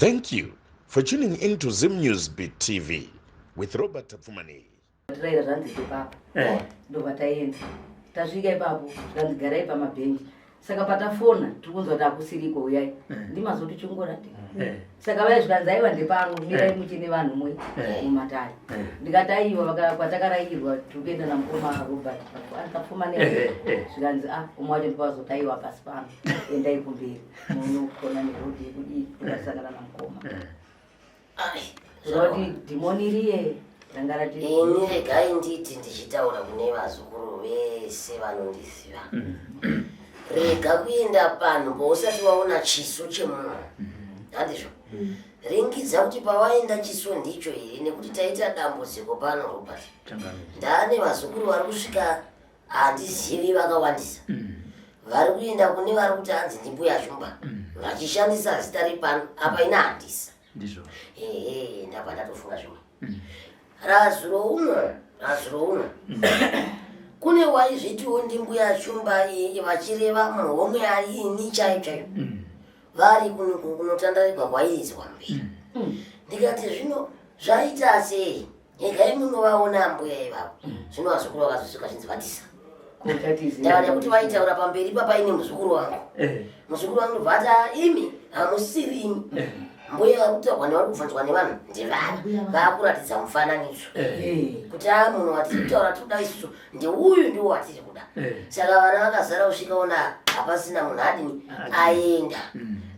Thank you for tuning in to Zim News Beat TV with Robert Tafumani. Saka patafona tikunzwa kuti akusiriko uyai ndimazoti chungora saka vai zvikanzaiwa ndepano mirai muchine vanhu mwe mumatare ndikataiwa kwatakarairwa tikuenda namukoma Robert akapfuma zvikanzi umwe wacho ndipazotaiwa pasi pano endai kumberi munokona nerodi yekudii ukasangana namukoma zvakuti dhimoniriye ini regai nditi ndichitaura kune vazukuru vese vanondiziva rega kuenda panhu usati waona chiso chemunhu handizvo ringidza kuti pawaenda chiso ndicho here nekuti taita dambudziko pano Robert ndaane vazukuru vari kusvika handizivi vakawandisa vari kuenda kune vari kuti hanzi ndimbuya shumba vachishandisa zita ripano apa ina handisa ndabva ndatofunga zvimwe razuro uno kune waizvitiwo ndimbuya shumba vachireva muhomwe aini chaicho vari kunotandarikwa kwairizwa mberi ndikati zvino zvaita sei egai munovaona mbuya ivavo zvino vazukuru vakazosvika zvinzivatisa ndavada kuti vaitaura pamberi papaine muzukuru wangu bvata imi hamusiri imi mbuya vakutaurwa nevari kubvunzwa nevanhu ndevana vakuratidza mufananidzo kuti munhu watiri kutaura toda isusu ndeuyu ndiwo watiri kuda saka vana vakazara kusvikaona hapasina munhu adini aenda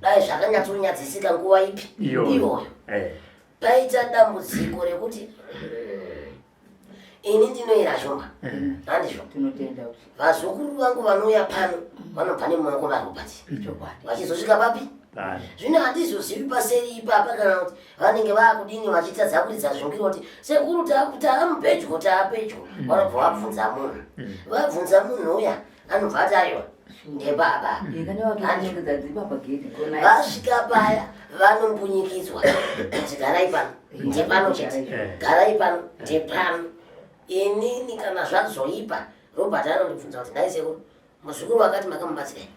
dai zvakanyatsonyadzisika nguva ipi iyoyo paita dambudziko rekuti ini ndinoira shumba handizvo vazukuru vangu vanouya pano vanobva nemuoko varobati vachizosvika papi zvino handizozivi paseri ipapa kana kuti vanenge vaakudini vachitadza kuridza zvingiro kuti sekuru taamupedyo vanobva vabvunza munhu vabvunza munhu uya anobva ati aiwa ndebaba vasvika paya vanombunyikidzwa kuti garai pano ndepano chete garai pano ndepano inini kana zvazoipa Robert anondibvunza kuti ndai sekuru muzukuru vakati makamubatsirai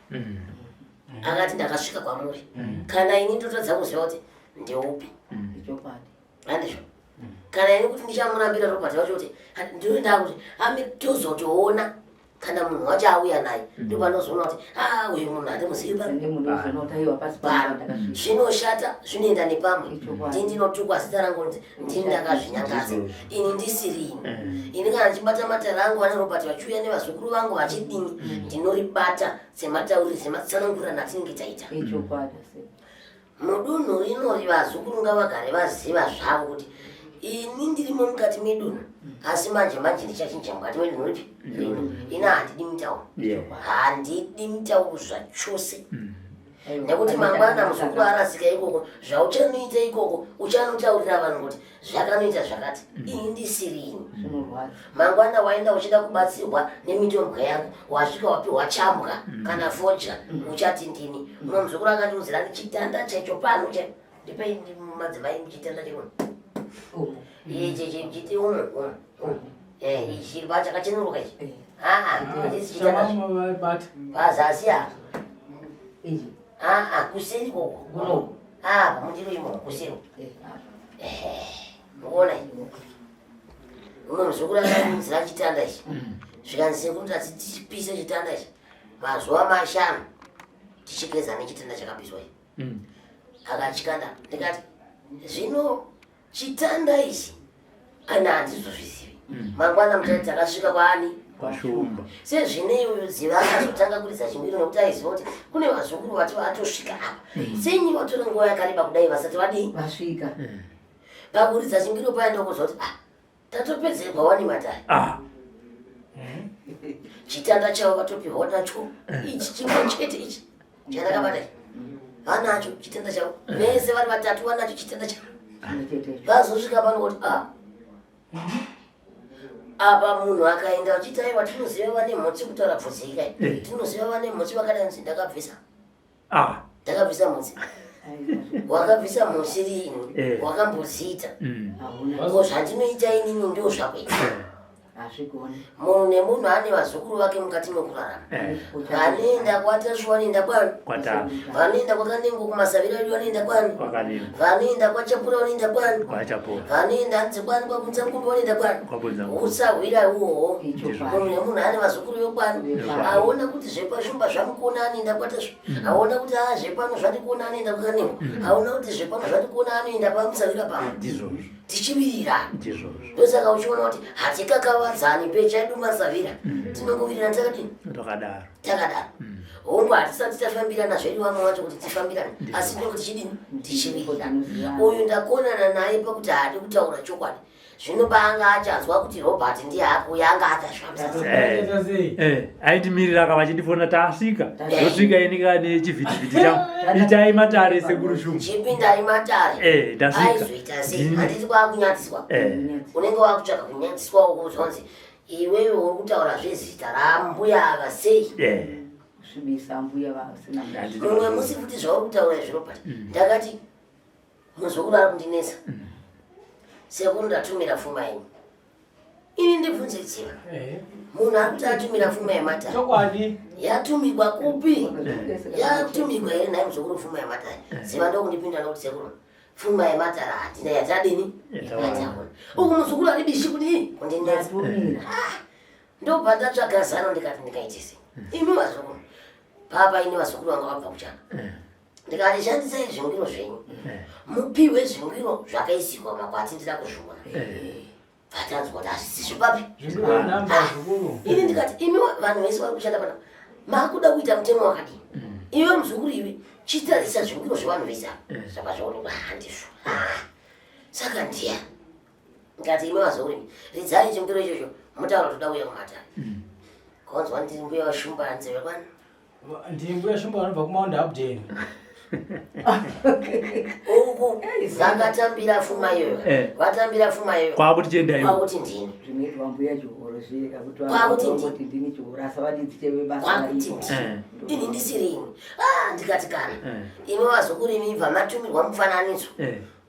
akati ndakasvika kwamuri kana ini ndotadza kuziva kuti ndeupi handizvo kana ini kuti ndichamurambira Robert vacho kuti ndinoda kuti tozotoona kana munhu wacho auya naye ndopanozoona kuti uyu munhu handimuzivi zvinoshata zvinoenda nepamwe ndinotukwa zita rangu kuti ndini ndakazvinyangadza ini ndisiri ini kana ndichibata matare angu ane Robert vachiuya nevazukuru vangu vachidini ndinoribata sematauriri sematsanangurira natinenge taita mudunhu rinori vazukuru ngavagare vaziva zvavo kuti ini ndirimo mukati medunhu asi manje ndichachinja mukati medunhu ripi ina handidi mitauro handidi mitauro zvachose nekuti mangwana muzukuru arasika ikoko zvauchanoita ikoko uchanotaurira vanhu kuti zvakanoita zvakati ini ndisiri ini mangwana waenda uchida kubatsirwa nemitombwa yangu wasvika wapiwa chambwa kana fodya uchati ndini umwe muzukuru akatiuzira ndichitanda chaicho pano chaipo ndipei madzimai muchitanda chekuno chiti umwe ichi chakachenuruka ichi handisi chitanda pazasi apa kuseri koko apa mundiro imo kuseri muona umwe muzukuru akamudzira chitanda ichi zvikanzi kuti tichipise chitanda ichi mazuva 5 tichigeza nechitanda chakapiswa ichi akachikanda ndikati zvino chitanda ichi ana handizozvizivi mangwana mutati takasvika kwaani Shumba sezvinei ziva akazotanga kuridza chimiro nekuti aiziva kuti kune vazukuru vati vatosvika apa senyi vatora nguva yakareba kudai vasati vadii vasvika pakuridza chimiro paenda kuzoti tatopedzerwa wani matare chitanda chavo vatopihwa nacho ichi chimwe chete ichi chandakabata vanacho chitanda chavo vese vari vatatu vanacho chitanda chavo vazosvika pano kuti apa munhu akaenda uchitaiwa tinoziva vane mhotsi kutaura bvudzi ikai tinoziva vane mhotsi vakadanzi ndakabvisa mhotsi wakabvisa mhotsi rini wakamboziita ko zvandinoita inini ndo zvakuita munhu nemunhu ane vazukuru vake mukati mekurarama. Vanoenda kwatashu vanoenda kwani, vanoenda kwakanengo kumasavira edu vanoenda kwani, vanoenda kwachapura vanoenda kwani, vanoenda hanze kwani kwakunza ngumbi vanoenda kwani. Usahwira uwowo. Munhu nemunhu ane vazukuru vekwani. Aona kuti zvepashumba zvamukona anoenda kwatashu, aona kuti zvepano zvandikuona anoenda kwakanengo, aona kuti zvepano zvandikuona anoenda pamusavira pamwe. Tichivirira ndosaka uchiona kuti hatikakavadzani pecha edu masavira tinongovirira takadini takadaro hongu hatisati tafambirana zvedu vamwe vacho kuti tifambirane asi ndinenge tichidini tichivirira. Uyu ndakonana naye pakuti haadi kutaura chokwadi zvinobaanga achanzwa kuti Robert ndiye akuya anga atashvamisa aitimirira akava achindifona tasvika ndosvika inika nechivhitivhiti changu itai matare sekuru shumba chipindai matare ndasvika aizoita sei handiti kwakunyatsiswa unenge wakutsvaka kunyatsiswa ukuzonzi iwewe uri kutaura zvezita rambuya ava sei mumwe musi futi zvauri kutaura izviropati ndakati muzukuru ari kundinesa sekuru ndatumira pfuma yenyu ini ndibvunze tsiva munhu ari kuti atumira pfuma yematare yatumigwa kupi yatumigwa here naye muzukuru pfuma yematare ziva ndokundipinda nokuti sekuru pfuma yematare hatina yatadini yataona uku muzukuru ari bishi kudii kundinesa ndobva ndatsvaga zano ndikati ndikaitise imi vazukuru papa ine vazukuru vanga vabva kuchana ndikati shandisai zvingwiro zvenyu mupiwe zvingwiro zvakaisikwa makwati ndida kuzviona vatanzwa kuti hazvisizvi papi ini ndikati imi vanhu vese vari kushanda pana makuda kuita mutemo wakadini iwe muzukuru iwe chitarisa zvingwiro zvevanhu vese ava zvapa zvaonekwa handizvo saka ndiya ndikati imi vazukuru imi ridzai chingwiro ichocho mutaura toda uya kumatare konzwa ndiri mbuya washumba nzeve kwani ndiri mbuya shumba vanobva kumaunda abdeni uku vakatambira pfuma iyoyo vatambira pfuma iyoyo kwakuti tiendai kwakuti ndini kwakuti ini ndisiri imwe ndikati kana imi vazukuru imi bva matumirwa mufananidzo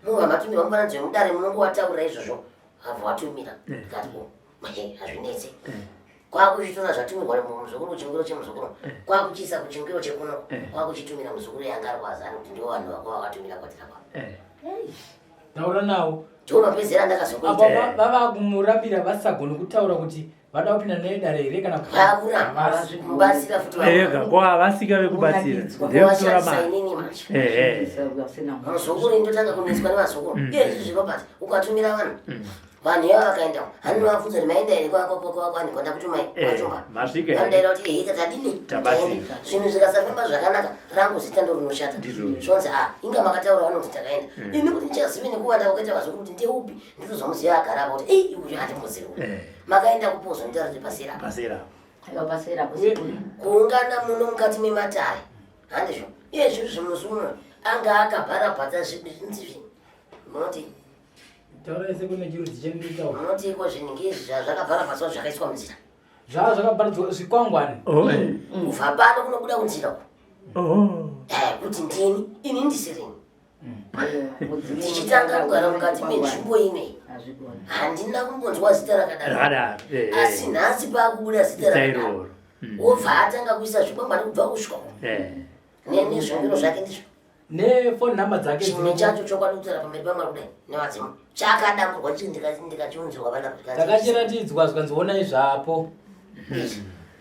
mubva matumirwa mufananidzo yemudare munongo wataurira izvozvo abva watumira ndikati hazvinetse kwakuchitora zvatumirwa muzukuru chingwiro chemuzukuru kwakuchiisa kuchingwiro chekuno kwakuchitumira muzukuru yanga ari kwazana kuti ndivo vanhu vako vakatumira kwatira kwavo taura nawo chounopedzera ndakazokuita vava kumurambira vasagoni kutaura kuti vada kupinda nedare here kana vakuramba mubatsira futi ega kwavasika vekubatsira ndevashandisa inini manje muzukuru indotanga kuneswa nevazukuru izvi zvinobata ukatumira vanhu vanhu iva vakaenda hanovabvunza kuti maenda here kwani kwanda kutumai wachumba vanodaira kuti ikatadini zvinhu zvikasafamba zvakanaka rangu zita ndo rinoshata zvonzi inga makataura vanoti takaenda ini kuti ndichazivi nekuwanda kwakaita vazukuru kuti ndeupi nditozomuziva agarapa kuti uyu hatimuzivi makaenda kupozo nditaura kuti pasera kuungana muno mukati mematare handizvo iye zvinhu zvimuzumwe anga akabhara bhata zvinzizvi munoti tauraise kune chiro dzichendiitaura munoti iko zvinhu izvi zvakabhara bhata zvakaiswa munzira zvava zvakabharidzwa zvikwangwani kubva pano kunobuda kunzira kuti ndini ini ndisirini tichitanga kugara mukati menzvimbo imwe handina kumbonzwa zita rakadaro asi nhasi paakubuda zita rakadaro wobva atanga kuisa zvikwangwani kubva kusvika nezvingiro zvake ndizvo nefoni nhamba dzake chimwe chacho chokwadi kutora pamberi pamwari kudai nevadzimu chakadamburwa chii ndikachiunzirwa takachiratidzwa zvikanziona izvapo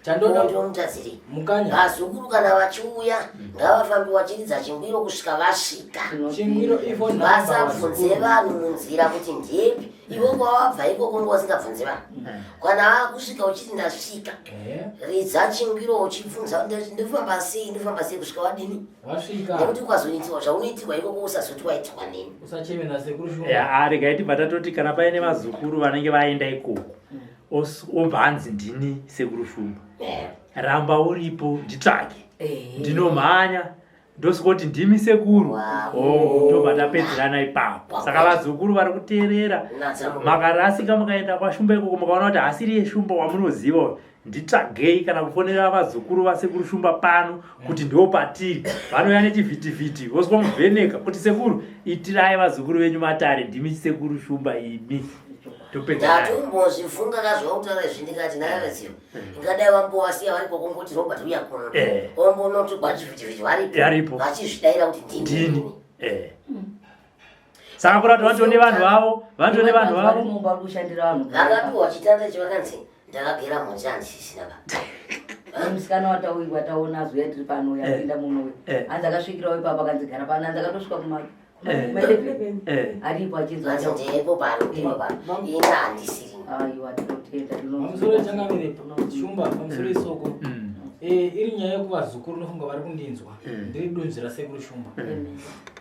chandodaomutadziri mukanya vazukuru kana vachiuya ngavafambi vachiridza chingwiro kusvika vasvika chingwiro ifoni vasabvunze vanhu munzira kuti ndepi ivo kwavabva ikoko ngo vasingabvunze vanhu kana vakusvika uchiti ndasvika ridza chingwiro uchibvunza ndofamba sei kusvika wadini wasvika nekuti ukazoitirwa zvaunoitirwa ikoko usazoti waitirwa nini usachemena sekuru arega iti patatoti kana paine vazukuru vanenge vaenda ikoko obva anzi ndini sekuru shumba ramba uripo nditsvake ndinomhanya ndosvika ndimi sekuru tobva tapedzerana ipapo saka vazukuru vari kuteerera makarasika mukaenda kwashumba ikoko mukaona kuti hasiri yeshumba wamunoziva nditsvagei kana kufonera vazukuru vasekuru shumba pano kuti ndo patiri vanouya nechivhitivhiti vosvika muvheneka kuti sekuru itirai vazukuru venyu matare ndimi sekuru shumba imi ndatombozvifunga kazvautaura zvindikati nakaveziva ingadai vambowasiya varipo kongoti Robert uya kuno ombonoti kwachivhitivhiti varipo vachizvidaira kuti ndini saka kurati vantone vanhu vavo vakapiwa chitanda chivakanzi ndakagera mhocha handisisina musikana wataona zuya tiri pano yapinda munowe hanzi akasvikirawo ipapa akanzigara pano hanzi akatosvika aripo achinzwandepo pano ina handisiri aiwa tinotenda pamusoro changamire shumba pamusoro isoko iri nyaya yekuvazukuru nofunga vari kundinzwa ndiri dunzi rasekuru shumba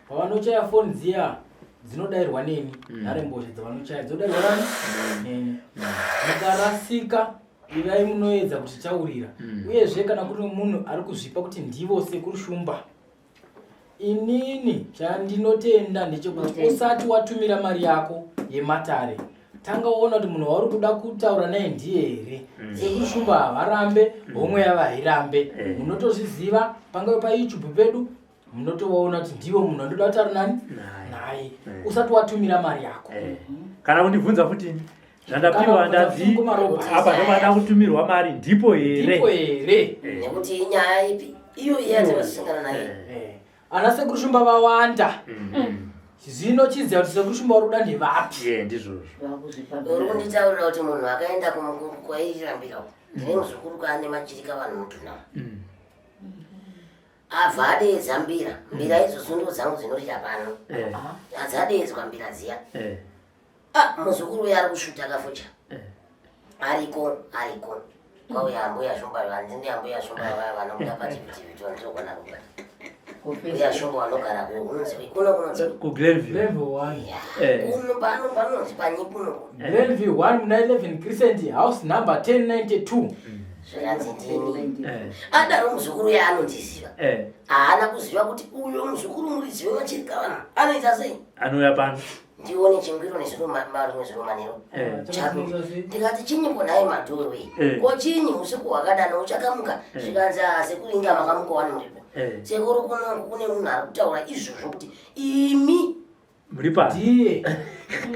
pavanochaya foni dziya dzinodayirwa neni nharembozha dzavanochaya dzinodayirwa nani mukarasika ivai munoedza kuti taurira uyezve kana kuti munhu ari kuzvipa kuti ndivo sekuru shumba inini chandinotenda ndechekuti usati watumira mari yako yematare tanga uona kuti munhu wauri kuda kutaura naye ndiye here sekuru shumba havarambe homwe yavairambe munotozviziva pangawe paYouTube pedu munotovaona kuti ndivo munhu andoda kutaura nani naye usati watumira mari yako kana kundibvunza futi zvandapiwa ndadzi apa ndomada kutumirwa mari ndipo here nekuti inyaya ipi iyo yatakasangana naye ana sekuru shumba vawanda zvino chiziva kuti sekuru shumba uri kuda ndevapi ndizvozvo uri kunditaurira kuti munhu akaenda kwairambira ndine muzukuru kaane machirika vanhu mutunao abva adedza mbira idzodzo ndo dzangu dzinorira pano adzadedzwa mbira dziya muzukuru uyo ari kushuta akafucha ariko kwauya ambuya shumba vandine ambuya shumba vanomuda pachivhitivhiti vandizogona kubata uya shumba vanogara unonzi kuno panonzi panyipuno Glenview 1 muna 11 Crescent House number 1092 zvikanzi ndini adaro muzukuru uya anondiziva haana kuziva kuti uyo muzukuru murizive machirika vanhu anoita sei anouya pano ndione chingwiro nezviromarimwe zviromanero ndikati chinyi kunaye madhorwe ko chinyi usiku hwakadana uchakamuka zvikanzi sekuringa makamuka wani muripo sekuru kunongo kune munhu ari kutaura izvozvo kuti imi muri ndiye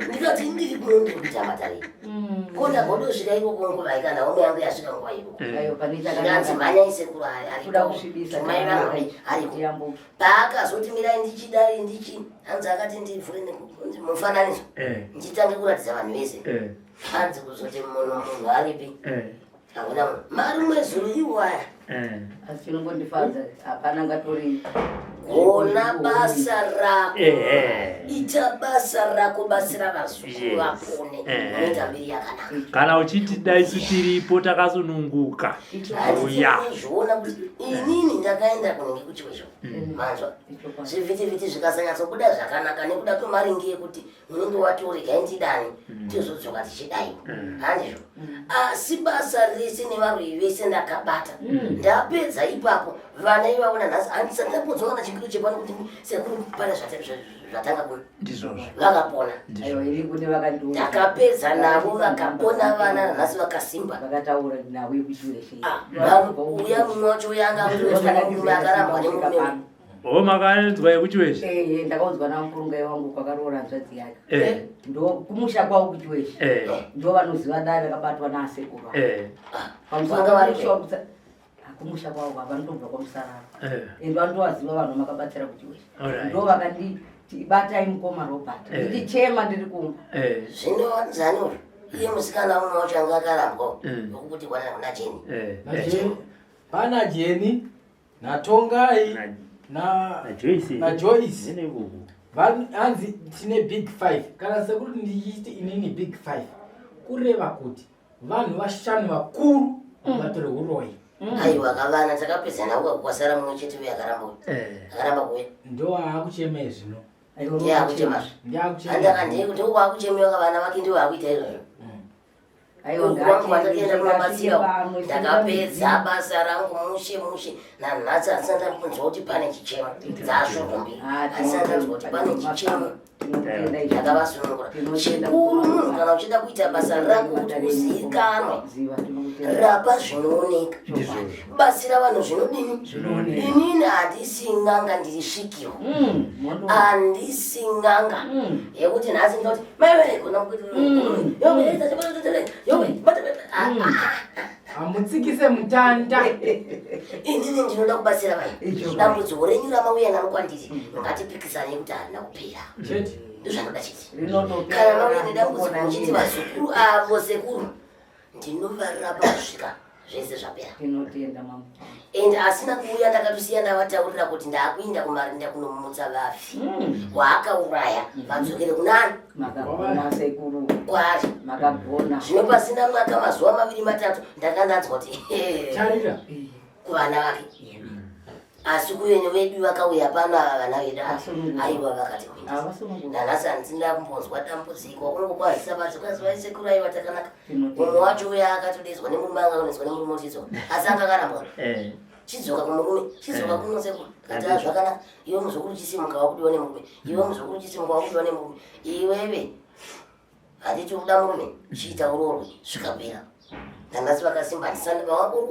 ndikati ndiri kuno ndiri kuita matare konda godosvika ikokongo vaikana omwe yangu yasvika nguva iko zvikanzi mhanyai sekuru arikoma vanhu ariko paakazoti mirai ndichidai ndichi hanzi akati ndivhure mufananidzo ndichitange kuratidza vanhu vese hanzi kuzoti munhu aripi hakuna munhu mari mwezuru iwaya asi chinongondifadza hapana ngatori ona basa rako ita basa rako basira vazukuru vapone unoita mbiri yakanaka kana uchiti daisu tiripo takasununguka zviona kuti inini ndakaenda kunenge kuchiwecho manzwa zvivhitivhiti zvikasanyatsobuda zvakanaka nekuda kwemaringi ekuti unenge watorega ndidani tizodzoka tichidaiwa handizvo asi basa rese nevarwi vese ndakabata ndapedza ipapo vana ivaona nhasi handisati ndambonzwa kana chingiro chepano kuti sekuru pane zvatanga kuno vakapona ndakapedza navo vakapona vana nhasi vakasimba vakataura nawe kuchireshe uya mumwe wacho uyanga murume akarambwa nemurume makanzwa yekuchiweshe ndakaunzwa namukurungai wangu kwakaroora hanzvadzi yake ndo kumusha kwavo kuchiweshe ndo vanoziva dai vakabatwa naasekuru pamusanga kumusha kwavo vanotobva kwamusarara endo vanotovaziva vanhu makabatsira kuchiweshe ndo vakanditi batai mukoma Robert ndichema ndiri kumba zvino zano iye musikana umwe wacho anga akarambwa okuti kwanana kuna Jeni pana Jeni naTongai na Joyce hanzi tine big 5 kana sekuti ndichiti inini big 5 kureva kuti vanhu vashanu vakuru vatore uroyi aiwa kavana takapedzana uka kwasara mumwe chete uye akaramba kuya ndo aakuchema zvino ndiye akuchema andakandii kuti uko akuchemewa kavana vake ndiwo akuita izvozvo wangu watakaenda kumabatsira ndakapedza basa rangu mushe nanhasi asandambunzwa kuti pane chichemo dzasvogombi asandambunzwa kuti pane chichemo ndakavasunungura chikuru munhu kana uchida kuita basa rako kuti uzivikanwe rapa zvinooneka batsira vanhu zvinodini inini handisi ng'anga ndiri svikiro handisi ng'anga yekuti nhasi ndinoti amutsikise mutanda inini ndinoda kubatsira vanhu dambudziko renyu ramauya naro kwandiri ngatipikisane kuti harina kupera ndozvanoda chiti kana mauya nedambudziko muchiti vazukuru avo sekuru ndinovarapa kusvika zvese zvapera and asina kuuya ndakatosiya ndavataurira kuti ndaakuinda kumarinda kunomumutsa vafi waakauraya vadzokere kunani kwari zvino pasina mwaka mazuva 2-3 ndakandanzwa kuti kuvana vake asi kuvenye vedu vakauya pano ava vana vedu aiwa vakati nanhasi handisina kumbonzwa dambudziko kungokwazisa basi kwazivasekuru aiwa takanaka mumwe wacho uya akatodezwa nemurume angaonezwa nemurume utidzo asi angakarambwa chidzoka kumurume chidzoka kunosekuru kati zvakanaka iwe muzukuru chisimuka wakudiwa nemurume iwe muzukuru chisimuka wakudiwa nemurume iwewe handiti uda murume chiita urorwe zvikapera nanhasi vakasimba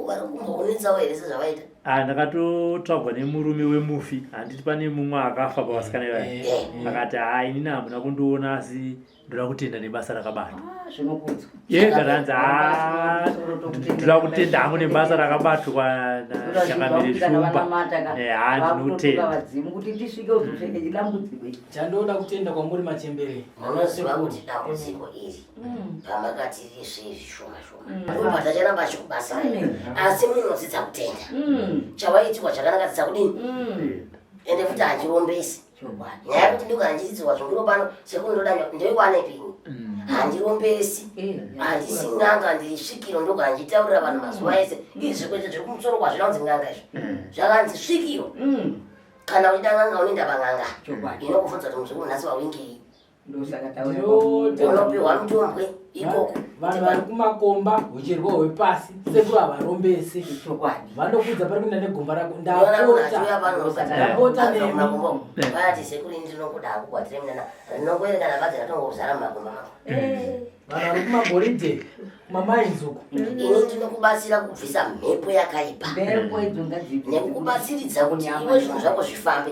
vari kumbokunetsawo here sezvavaita ndakatotsvagwa nemurume wemufi handiti pane mumwe akafa pavasikana ivai akati hai inini hamuna kundiona asi ndoda kutenda nebasa rakabatwa yekatanzi ndoda kutenda hangu nebasa rakabatwa nachakamiri shumba ndinotenda chandoda kutenda kwamuri machembere munoziva kuti dambudziko iri pamakati risvezvishoma robata chanamba chikubasa asi munodzidza kutenda chawaitirwa chakanaka dzidza kudini ende futi handirombesi nyaya yekuti ndikana ndichidzidzwa zvongiro pano sekundoda ndoikwanepini handirombesi handisi ng'anga ndiri svikiro ndokana ndichitaurira vanhu mazuva ese izvi kwete zviri kumusoro kwazvina kunzi ng'anga izvo zvakanzi svikiro kana uchida ng'anga unoenda pang'anga inokufudza kuti muzukuru nhasi wawingei unopiwa mutombwe ikoko vanhu vari kumakomba ucherwa hwepasi sekuru havarombese vanokudza pari kuenda negomba rako ndapota vati sekuru ndinokuda akukwatire munana rinongoerekana vadzi ratongozara mumakomba mako vanhu vari kumagoridhe mamainzuku ini ndinokubatsira kubvisa mhepo yakaipa nekukubatsiridza kuti iwe zvinhu zvako zvifambe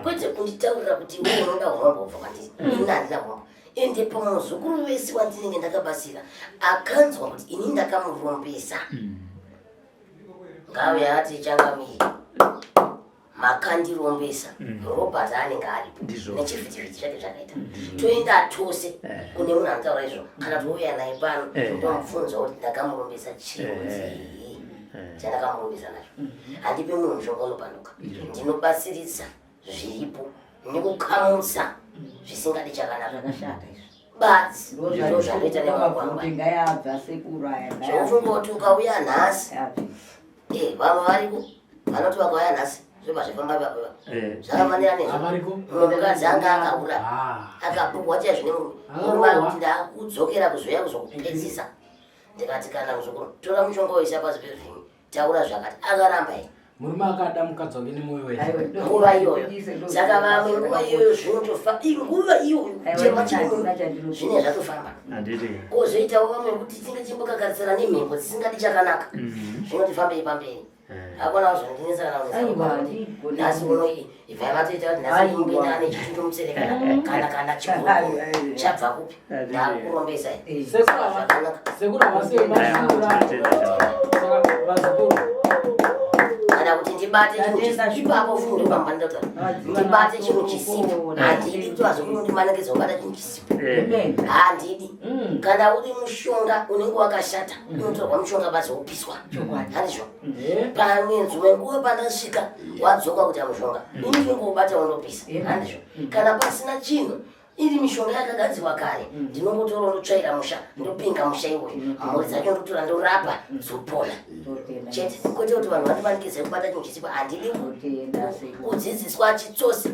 kwete kunditaurira kuti iwe unoda urombo ubva kwandiri ini handina urombo ende pamuzukuru vese wandinenge ndakabatsira akanzwa kuti ini ndakamurombesa ngauya ati changamiri makandirombesa robert anenge aripo nechivhitivhiti zvake zvakaita toenda tose kune munhu anotaura izvo kana touya naye pano ndomubvunza kuti ndakamurombesa chirodzii chandakamurombesa nacho handipe munhu mushonga unopanduka ndinobatsiridza zviripo nekukamutsa zvisingadi chakanaka badzi zviro zvanoita nemagwangwazvofungoti ukauya nhasi vamwe variko vanoti vakauya nhasi zvoba zvifamba ipapoipa zvakafanira nezvomukadzi anga akaura akapugwa tia zvine murume kuti ndakudzokera kuzoya kuzokupedzisa ndikati kana muzukuru tora mushonga woisa pasi pezvinhu taura zvakati akaramba here murume akada mukadzi wake nemwoyo wese nguva iyoyo saka vamwe nguva iyoyo zvinotofa nguva iyoyo chema zvine zvatofamba kozoitawo vamwe kuti tinge timbokagarisana nemhepo dzisingadi chakanaka zvinotifambei pamberi akona kuzondinetsa kananasi unoi ivhai vatoita kuti nhasi ingenda nechitutu mutserekana kana chikuru chabva kupi ndakurombesa sekuru havasevazukura kana kuti ndibate ipapo fundo pambandota ndibate chinhu chisipo handidi kuti vazukuru ndimanekeza kubata chinhu chisipo handidi kana uri mushonga unenge wakashata unotorwa mushonga basi wopiswa handizvo pamwenzi wenguva pandasvika wadzoka kuti amushonga ini zvingobata unopisa handizvo kana pasina chinhu iri mishonga yakagadzirwa kare ndinongotora ndotsvaira musha ndopinga musha iwoyo mhuri dzacho ndotora ndorapa dzopona chete kwete kuti vanhu vandimanikidze kubata chinhu chisipo handidi kudzidziswa chitsose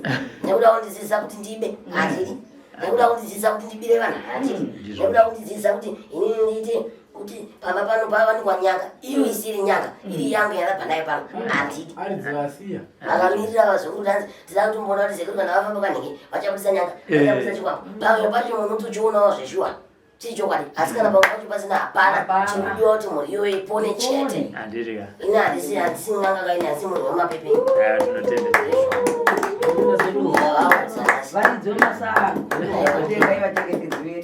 nekuda kundidzidzisa kuti ndibe handidi nekuda kundidzidzisa kuti ndibire vanhu handidi nekuda kundidzidzisa kuti inini ndiite kuti pamba pano pavanikwa nyanga iyo isiri nyanga iri yangu yarabva nayo pano handidi aridzivasiya vakamirira vazukuru tanzi tida kutombona kuti zekuru kana vafamba kanhenge vachabudisa nyanga vachabudisa chikwambo pamwe pacho munhu tochionawo zveshuwa chiri chokwadi asi kana pamwe pacho pasina hapana chinodiwa kuti mhuri iyo ipone chete ine handisi n'anga kaine hasi mhuri wemapepeni varidzo masango vatengaivatengete dziviri